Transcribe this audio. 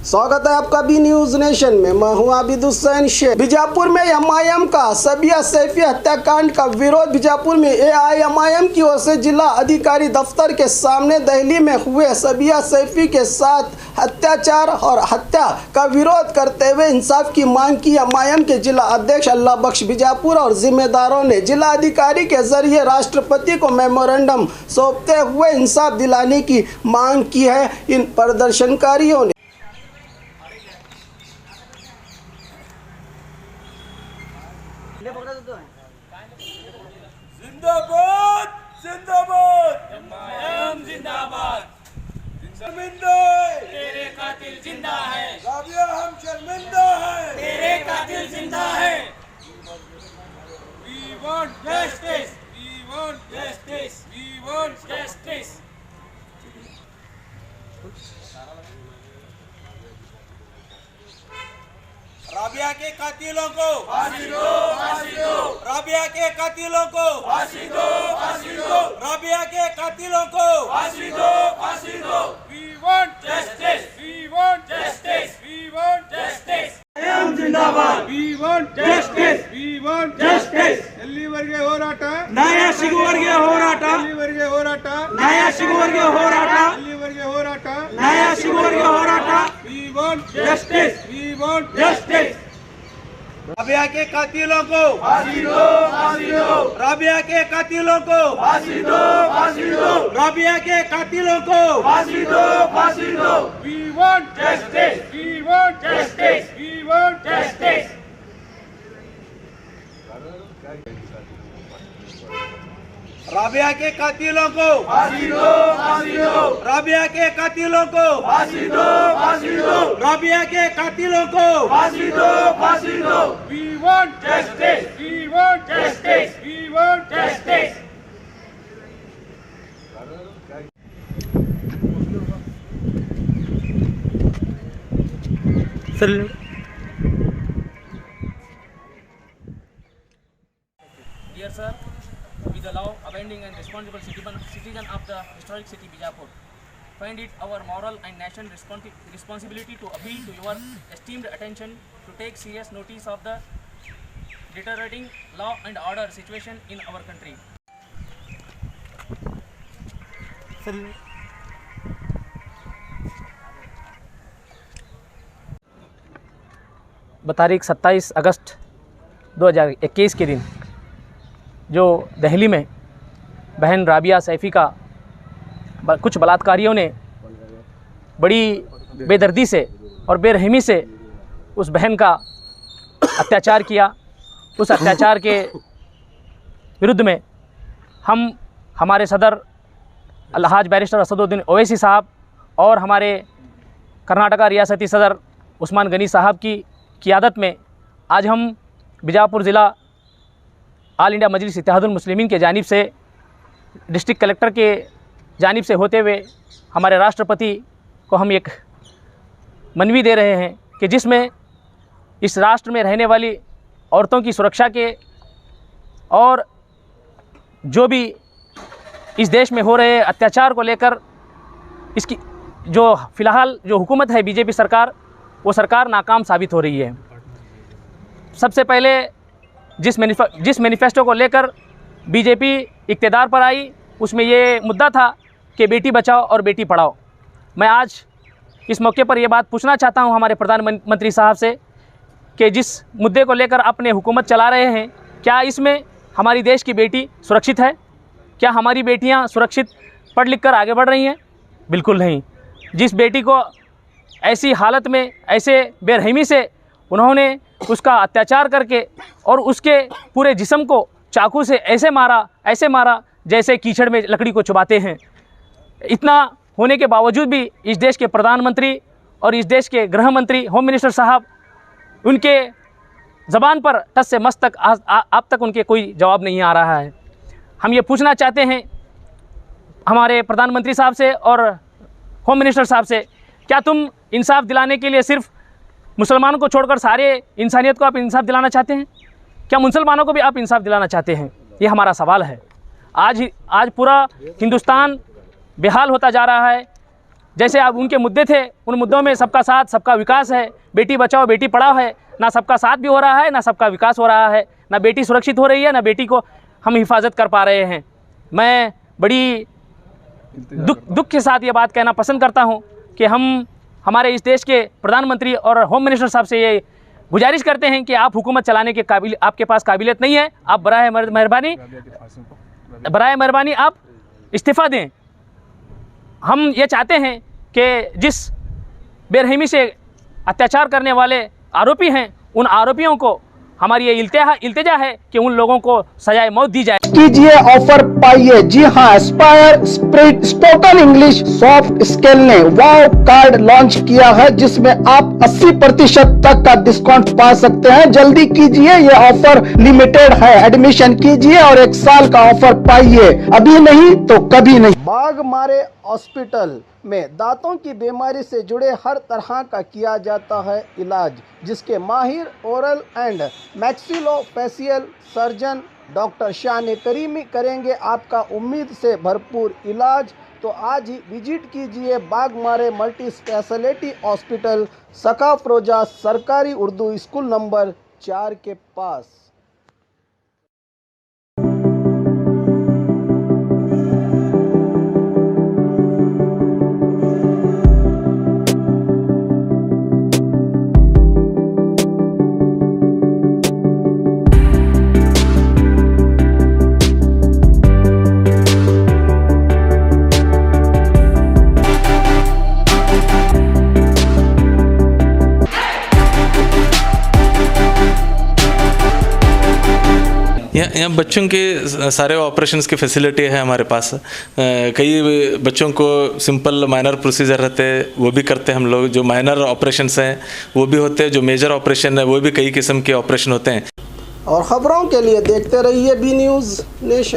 स्वागत है आपका बी न्यूज नेशन में। मैं हूं आबिद हुसैन शेख। बीजापुर में एमआईएम का सबिया सैफी हत्याकांड का विरोध बीजापुर में एआईएमआईएम की ओर से जिला अधिकारी दफ्तर के सामने दिल्ली में हुए सबिया सैफी के साथ अत्याचार और हत्या का विरोध करते हुए इंसाफ की मांग की। एमआईएम के जिला अध्यक्ष अल्लाह बख्श बीजापुर और जिम्मेदारों ने जिला अधिकारी के जरिए राष्ट्रपति को मेमोरेंडम सौंपते हुए इंसाफ दिलाने की मांग की है। इन प्रदर्शनकारियों ने जिंदाबाद जिंदाबाद एमआईएम जिंदाबाद। शर्मिंदा तेरे कातिल जिंदा है, राबिया हम शर्मिंदा है, तेरे कातिल जिंदा है। We want justice, we want justice, we want justice। Rabia के कातिलों को फांसी दो, फांसी दो। राबिया के कातिलों को फांसी दो, फांसी दो। राबिया के कातिलों को फांसी दो, फांसी दो। We want justice, we want justice, we want justice। M जिंदाबाद। We want justice, we want justice। ಎಲ್ಲಿವರೆಗೆ ಹೋರಾಟ? ನ್ಯಾಯ ಸಿಗುವವರೆಗೆ ಹೋರಾಟ, ಎಲ್ಲಿವರೆಗೆ ಹೋರಾಟ? ನ್ಯಾಯ ಸಿಗುವವರೆಗೆ ಹೋರಾಟ, ಎಲ್ಲಿವರೆಗೆ ಹೋರಾಟ? ನ್ಯಾಯ ಸಿಗುವವರೆಗೆ ಹೋರಾಟ। We want justice, we want justice। Rabia के कातिलों को फांसी दो, फांसी दो। राबिया के कातिलों को फांसी दो, फांसी दो। राबिया के कातिलों को फांसी दो, फांसी दो। We want justice, we want justice, we want justice। Rabia के कातिलों को फांसी दो, फांसी दो। राबिया के कातिलों को फांसी दो, फांसी दो। राबिया के कातिलों को फांसी दो, फांसी दो। We want justice, we want justice, we want justice। Dear sir, with the law abiding and responsible citizen of the historic city Bijapur, find it our moral and national responsibility to appeal to your esteemed attention to take serious notice of the deteriorating law and order situation in our country. तारीख 27 अगस्त 2021 के दिन जो दिल्ली में बहन राबिया सैफी का कुछ बलात्कारियों ने बड़ी बेदर्दी से और बेरहमी से उस बहन का अत्याचार किया। उस अत्याचार के विरुद्ध में हम हमारे सदर अलहाज बैरिस्टर असदुद्दीन ओवैसी साहब और हमारे कर्नाटका रियासती सदर उस्मान गनी साहब की क़ियादत में आज हम बीजापुर ज़िला ऑल इंडिया मजलिस इत्तेहादुल मुस्लिमीन के जानिब से डिस्ट्रिक्ट कलेक्टर के जानिब से होते हुए हमारे राष्ट्रपति को हम एक मनवी दे रहे हैं कि जिसमें इस राष्ट्र में रहने वाली औरतों की सुरक्षा के और जो भी इस देश में हो रहे अत्याचार को लेकर इसकी जो फ़िलहाल जो हुकूमत है बीजेपी सरकार, वो सरकार नाकाम साबित हो रही है। सबसे पहले जिस मैनिफेस्टो को लेकर बीजेपी इक़्तिदार पर आई उसमें ये मुद्दा था कि बेटी बचाओ और बेटी पढ़ाओ। मैं आज इस मौके पर यह बात पूछना चाहता हूं हमारे प्रधानमंत्री साहब से कि जिस मुद्दे को लेकर अपने हुकूमत चला रहे हैं, क्या इसमें हमारी देश की बेटी सुरक्षित है? क्या हमारी बेटियां सुरक्षित पढ़ लिख कर आगे बढ़ रही हैं? बिल्कुल नहीं। जिस बेटी को ऐसी हालत में ऐसे बेरहमी से उन्होंने उसका अत्याचार करके और उसके पूरे जिस्म को चाकू से ऐसे मारा जैसे कीचड़ में लकड़ी को चुबाते हैं। इतना होने के बावजूद भी इस देश के प्रधानमंत्री और इस देश के गृह मंत्री होम मिनिस्टर साहब, उनके ज़बान पर टस से मस तक अब तक उनके कोई जवाब नहीं आ रहा है। हम ये पूछना चाहते हैं हमारे प्रधानमंत्री साहब से और होम मिनिस्टर साहब से, क्या तुम इंसाफ दिलाने के लिए सिर्फ मुसलमानों को छोड़कर सारे इंसानियत को आप इंसाफ दिलाना चाहते हैं? क्या मुसलमानों को भी आप इंसाफ दिलाना चाहते हैं? ये हमारा सवाल है। आज पूरा हिंदुस्तान बेहाल होता जा रहा है। जैसे अब उनके मुद्दे थे, उन मुद्दों में सबका साथ सबका विकास है, बेटी बचाओ बेटी पढ़ाओ है। ना सबका साथ भी हो रहा है, ना सबका विकास हो रहा है, ना बेटी सुरक्षित हो रही है, ना बेटी को हम हिफाजत कर पा रहे हैं। मैं बड़ी दुख के साथ ये बात कहना पसंद करता हूँ कि हम हमारे इस देश के प्रधानमंत्री और होम मिनिस्टर साहब से ये गुजारिश करते हैं कि आप हुकूमत चलाने के काबिल, आपके पास काबिलियत नहीं है, आप बराए मेहरबानी आप इस्तीफ़ा दें। हम ये चाहते हैं कि जिस बेरहमी से अत्याचार करने वाले आरोपी हैं, उन आरोपियों को हमारी ये इल्तिजा है कि उन लोगों को सजाए मौत दी जाए। कीजिए ऑफर पाइए। जी हाँ, Aspire spoken English soft skill ने वाव कार्ड लॉन्च किया है, जिसमें आप 80% तक का डिस्काउंट पा सकते हैं। जल्दी कीजिए, ये ऑफर लिमिटेड है। एडमिशन कीजिए और 1 साल का ऑफर पाइए, अभी नहीं तो कभी नहीं। बाघमारे हॉस्पिटल में दांतों की बीमारी से जुड़े हर तरह का किया जाता है इलाज, जिसके माहिर oral and maxillofacial surgeon doctor शान करीमी करेंगे आपका उम्मीद से भरपूर इलाज। तो आज ही विजिट कीजिए बाघमारे मल्टी स्पेशलिटी हॉस्पिटल, सकाफरोजा सरकारी उर्दू स्कूल नंबर 4 के पास। यहाँ बच्चों के सारे ऑपरेशंस की फैसिलिटी है हमारे पास। कई बच्चों को सिंपल माइनर प्रोसीजर रहते हैं, वो भी करते हैं हम लोग। जो माइनर ऑपरेशंस हैं वो भी होते हैं, जो मेजर ऑपरेशन है वो भी कई किस्म के ऑपरेशन होते हैं। और खबरों के लिए देखते रहिए बी न्यूज़ नेशन।